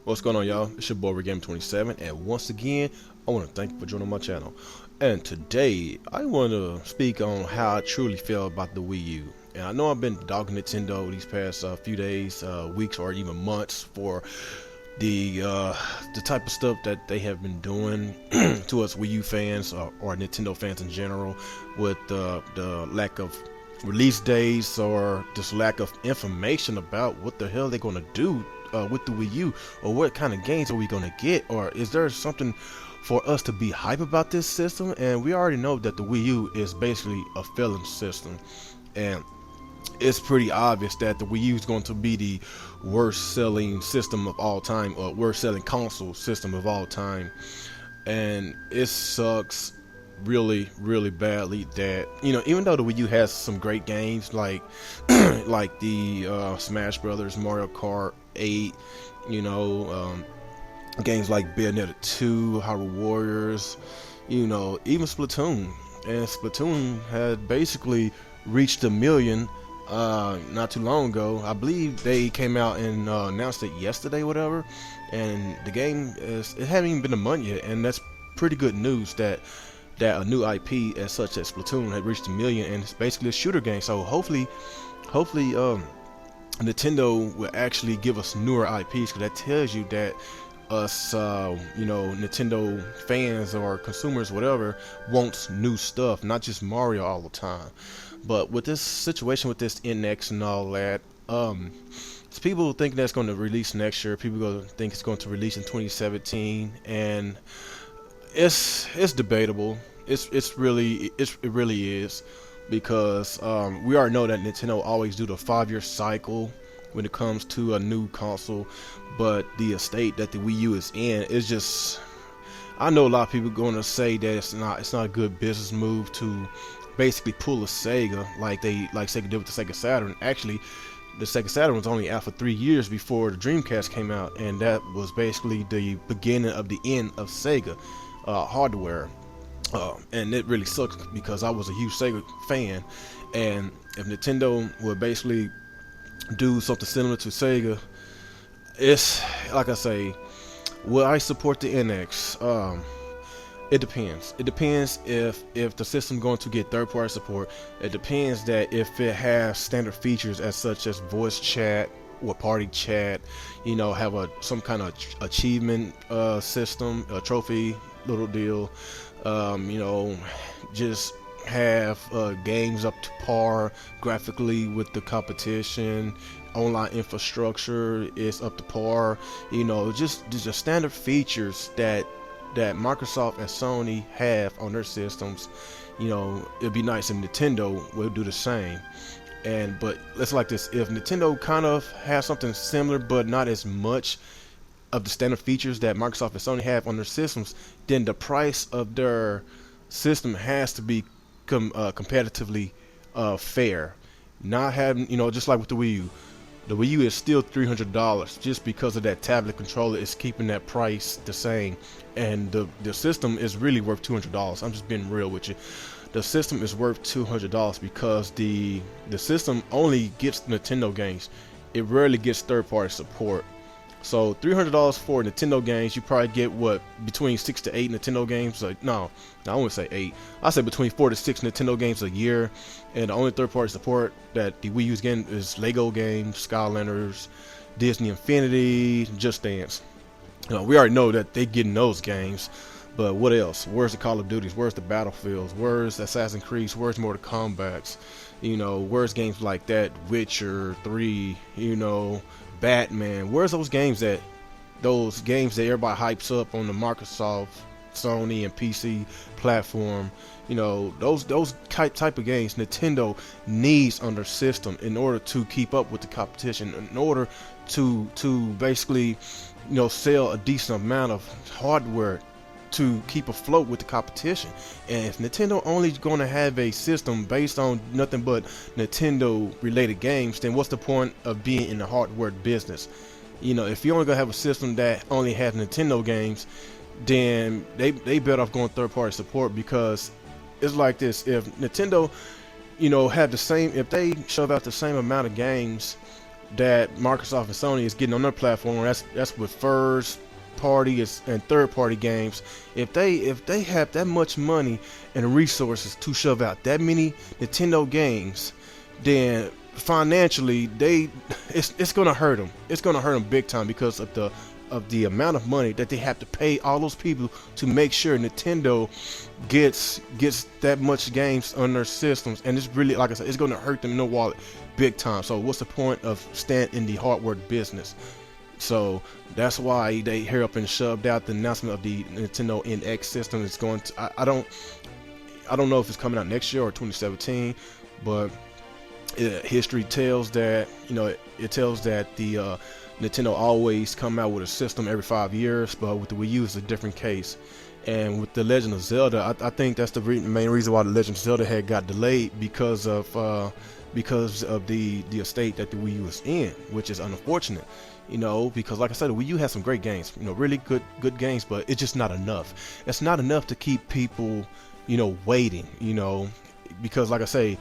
What's going on, y'all? It's your boy Game27, and once again, I want to thank you for joining my channel. And today, I want to speak on how I truly feel about the Wii U. And I know I've been dogging Nintendo these past few days, weeks, or even months for the type of stuff that they have been doing to us Wii U fans or Nintendo fans in general, with the lack of release dates or just lack of information about what the hell they're going to do with the Wii U, or what kind of games are we going to get, or is there something for us to be hype about this system? And we already know that the Wii U is basically a failing system, and it's pretty obvious that the Wii U is going to be the worst selling system of all time, or worst selling console system of all time. And it sucks really badly that, even though the Wii U has some great games like like the Smash Brothers, Mario Kart 8, games like Bayonetta 2, Hyrule Warriors, even Splatoon. And Splatoon had basically reached a million not too long ago. I believe they came out and announced it yesterday, whatever. And the game it hasn't even been a month yet, and that's pretty good news that a new IP as such as Splatoon had reached a million, and it's basically a shooter game. So hopefully, Nintendo will actually give us newer IPs, because that tells you that us, Nintendo fans or consumers, whatever, wants new stuff, not just Mario all the time. But with this situation with this NX and all that, it's people think that's going to release next year. People going to think it's going to release in 2017, and it's debatable. It really is, because we already know that Nintendo always do the 5-year cycle when it comes to a new console, but the estate that the Wii U is in is just, I know a lot of people going to say that it's not a good business move to basically pull a Sega like Sega did with the Sega Saturn. Actually, the Sega Saturn was only out for 3 years before the Dreamcast came out, and that was basically the beginning of the end of Sega hardware. And it really sucks, because I was a huge Sega fan, and if Nintendo would basically do something similar to Sega, it's like I say, will I support the NX? It depends. It depends if the system going to get third-party support. It depends that if it has standard features as such as voice chat or party chat, have some kind of achievement system, a trophy little deal, just have games up to par graphically with the competition, online infrastructure is up to par, just standard features that Microsoft and Sony have on their systems. It'd be nice if Nintendo would do the same. But let's like this: if Nintendo kind of has something similar but not as much of the standard features that Microsoft and Sony have on their systems, then the price of their system has to be competitively fair. Not having, just like with the Wii U. The Wii U is still $300 just because of that tablet controller is keeping that price the same, and the system is really worth $200. I'm just being real with you. The system is worth $200 because the system only gets Nintendo games. It rarely gets third-party support. So $300 for Nintendo games, you probably get what, between 6 to 8 Nintendo games. No, I wouldn't say 8. I say between 4 to 6 Nintendo games a year. And the only third-party support that the Wii U is getting is Lego games, Skylanders, Disney Infinity, Just Dance. We already know that they're getting those games. But what else? Where's the Call of Duties? Where's the Battlefields? Where's Assassin's Creed? Where's Mortal Kombat's? Where's games like that? Witcher 3, Batman. Where's those games that everybody hypes up on the Microsoft, Sony, and PC platform? Those type of games Nintendo needs on their system in order to keep up with the competition, in order to basically sell a decent amount of hardware to keep afloat with the competition. And if Nintendo only going to have a system based on nothing but Nintendo related games, then what's the point of being in the hardware business? If you only gonna have a system that only has Nintendo games, then they better off going third-party support, because it's like this: if Nintendo have the same, if they shove out the same amount of games that Microsoft and Sony is getting on their platform. That's with first party and third party games. If they have that much money and resources to shove out that many Nintendo games, then financially it's gonna hurt them. It's gonna hurt them big time because of the amount of money that they have to pay all those people to make sure Nintendo gets that much games on their systems, and it's really, like I said, it's going to hurt them in the wallet big time. So what's the point of staying in the hardware business? So that's why they hurry up and shoved out the announcement of the Nintendo NX system. It's going to I don't know if it's coming out next year or 2017, but history tells that, it tells that the Nintendo always come out with a system every 5 years, but with the Wii U it's a different case. And with the Legend of Zelda, I think that's the main reason why the Legend of Zelda had got delayed, because of the estate that the Wii U is in, which is unfortunate. Because like I said, the Wii U has some great games, really good games, but it's just not enough. It's not enough to keep people, waiting, because like I say,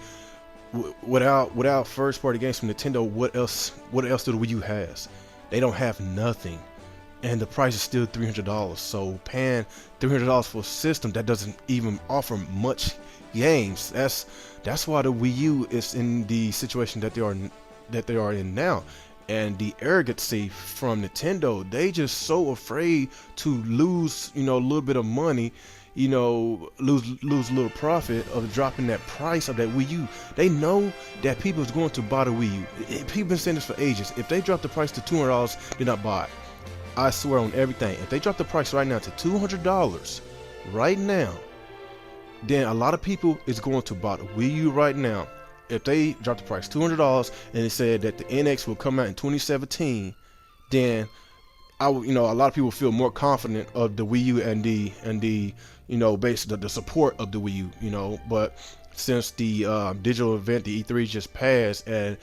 without first party games from Nintendo, what else do the Wii U has? They don't have nothing, and the price is still $300. So paying $300 for a system that doesn't even offer much games, that's why the Wii U is in the situation that they are in now. And the arrogancy from Nintendo, they just so afraid to lose, a little bit of money, lose a little profit of dropping that price of that Wii U. They know that people is going to buy the Wii U. People been saying this for ages. If they drop the price to $200, they're not buy it. I swear on everything. If they drop the price right now to $200 right now, then a lot of people is going to buy the Wii U right now. If they drop the price $200 and they said that the NX will come out in 2017, then a lot of people feel more confident of the Wii U and the basically the support of the Wii U, but since the digital event, the E3 just passed, and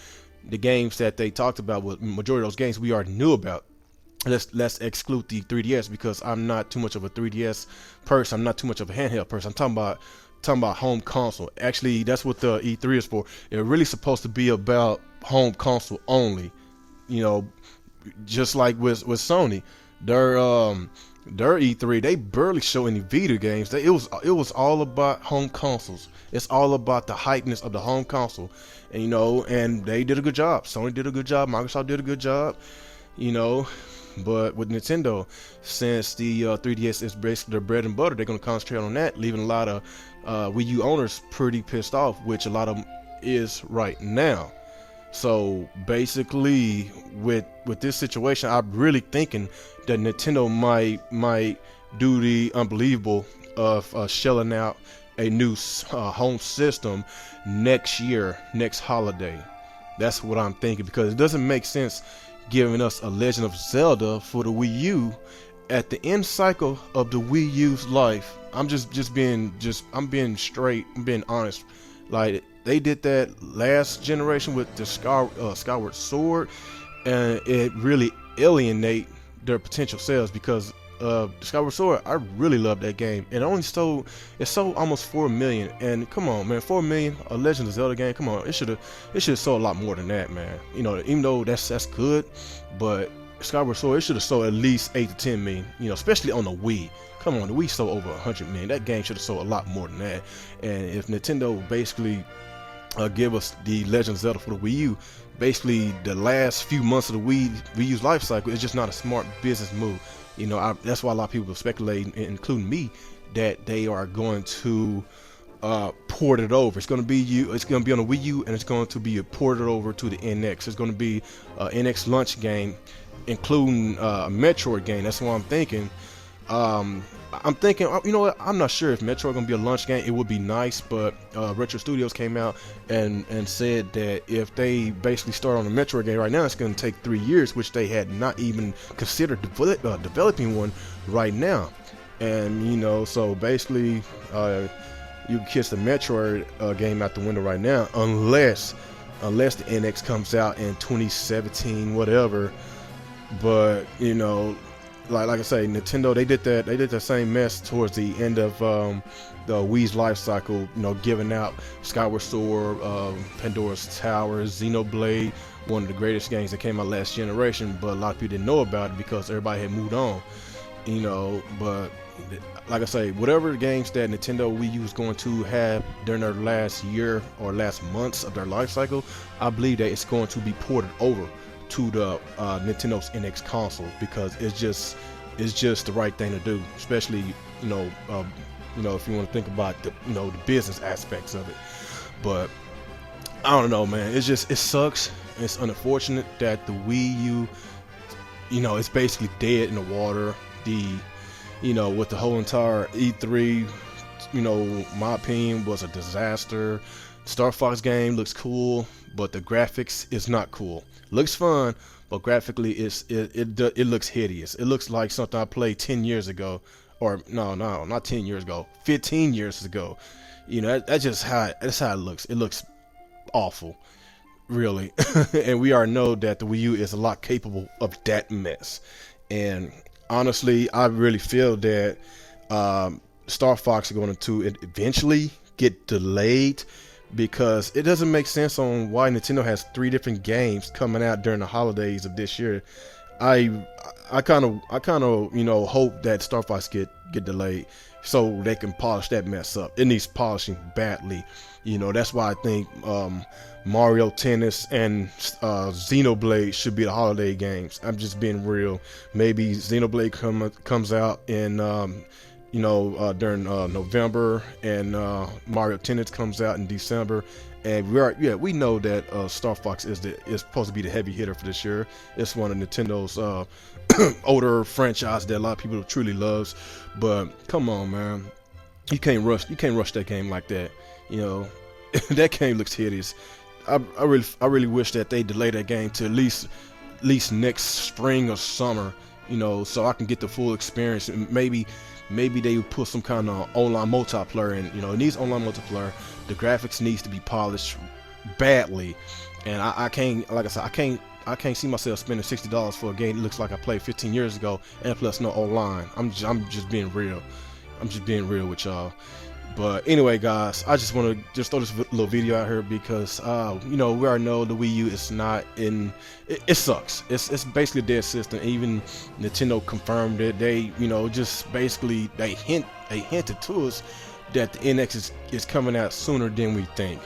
the games that they talked about, with majority of those games we already knew about. Let's exclude the 3DS, because I'm not too much of a 3DS person. I'm not too much of a handheld person. I'm talking about home console. Actually, that's what the E3 is for. It's really supposed to be about home console only. Just like with Sony, their E3, they barely show any video games. It was all about home consoles. It's all about the hypeness of the home console, and they did a good job. Sony did a good job. Microsoft did a good job. But with Nintendo, since the 3DS is basically their bread and butter, they're going to concentrate on that, leaving a lot of Wii U owners pretty pissed off, which a lot of them is right now. So basically, with this situation, I'm really thinking that Nintendo might do the unbelievable of shelling out a new home system next year, next holiday. That's what I'm thinking, because it doesn't make sense giving us a Legend of Zelda for the Wii U at the end cycle of the Wii U's life. I'm being straight, I'm being honest. Like, they did that last generation with the Skyward Sword, and it really alienate their potential sales, because Skyward Sword, I really love that game, and it sold almost 4 million. And come on, man, 4 million, a Legend of Zelda game, come on, it should have sold a lot more than that, man. Even though that's good, but Skyward Sword, it should have sold at least 8 to 10 million, especially on the Wii. Come on, the Wii sold over 100 million. That game should have sold a lot more than that. And if Nintendo basically give us the Legend of Zelda for the Wii U, basically the last few months of the Wii U's life cycle, it's just not a smart business move. That's why a lot of people are speculating, including me, that they are going to port it over. It's going to be on the Wii U, and it's going to be ported over to the NX. It's going to be an NX launch game, including a Metroid game. That's what I'm thinking. I'm thinking, I'm not sure if Metroid gonna be a launch game. It would be nice, but Retro Studios came out and said that if they basically start on a Metroid game right now, it's gonna take 3 years, which they had not even considered developing one right now. And so basically, you can kiss the Metroid game out the window right now, unless the NX comes out in 2017, whatever. But like I say, Nintendo, they did that same mess towards the end of the Wii's life cycle, giving out Skyward Sword, Pandora's Tower, Xenoblade, one of the greatest games that came out last generation, but a lot of people didn't know about it because everybody had moved on, but like I say, whatever games that Nintendo Wii U is going to have during their last year or last months of their life cycle, I believe that it's going to be ported over to the Nintendo's NX console, because it's just the right thing to do, especially if you want to think about the business aspects of it. But I don't know, man. It sucks. It's unfortunate that the Wii U, it's basically dead in the water. With the whole entire E3, my opinion was a disaster. Star Fox game looks cool, but the graphics is not cool. Looks fun, but graphically it looks hideous. It looks like something I played 10 years ago, or no, not 10 years ago, 15 years ago. That's how it looks. It looks awful, really. And we already know that the Wii U is a lot capable of that mess. And honestly, I really feel that Star Fox is going to eventually get delayed, because it doesn't make sense on why Nintendo has 3 different games coming out during the holidays of this year. I kind of hope that Star Fox get delayed so they can polish that mess up. It needs polishing badly. That's why I think Mario Tennis and Xenoblade should be the holiday games. I'm just being real. Maybe Xenoblade comes out in during November, and Mario Tennis comes out in December. And we know that Star Fox is supposed to be the heavy hitter for this year. It's one of Nintendo's older franchise that a lot of people truly loves. But come on, man, you can't rush that game like that. That game looks hideous. I really wish that they delay that game to at least next spring or summer, so I can get the full experience. And maybe they would put some kind of online multiplayer in. It needs online multiplayer. The graphics needs to be polished badly, and I can't, like I said, I can't see myself spending $60 for a game that looks like I played 15 years ago, and plus no online. I'm just being real. I'm just being real with y'all. But anyway, guys, I just want to just throw this little video out here because we already know the Wii U is not in. It sucks. It's basically a dead system. Even Nintendo confirmed it. They just basically they hinted to us that the NX is coming out sooner than we think,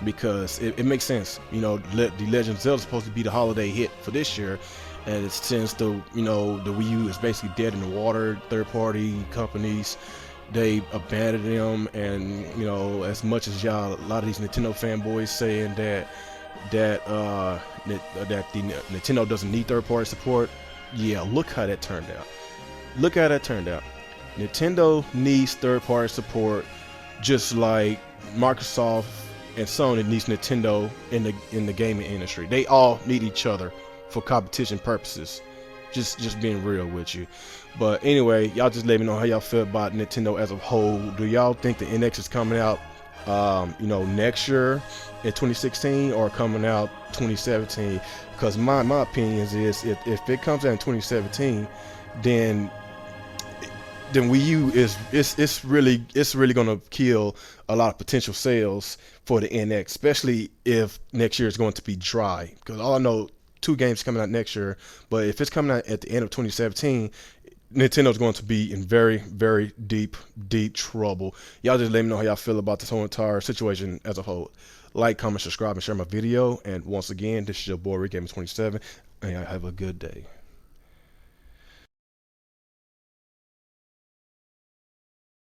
because it makes sense. The Legend of Zelda is supposed to be the holiday hit for this year, and since the Wii U is basically dead in the water, third-party companies, they abandoned them. And as much as a lot of these Nintendo fanboys saying that the Nintendo doesn't need third-party support, yeah, look how that turned out. Nintendo needs third-party support, just like Microsoft and Sony needs Nintendo in the gaming industry. They all need each other for competition purposes. Just being real with you. But anyway, y'all just let me know how y'all feel about Nintendo as a whole. Do y'all think the NX is coming out next year in 2016 or coming out 2017? Because my opinion is if it comes out in 2017, then Wii U it's really gonna kill a lot of potential sales for the NX, especially if next year is going to be dry. Because all I know, 2 games coming out next year, but if it's coming out at the end of 2017, Nintendo's going to be in very, very deep trouble. Y'all just let me know how y'all feel about this whole entire situation as a whole. Like, comment, subscribe, and share my video. And once again, this is your boy Rick Gamer 27, and y'all have a good day.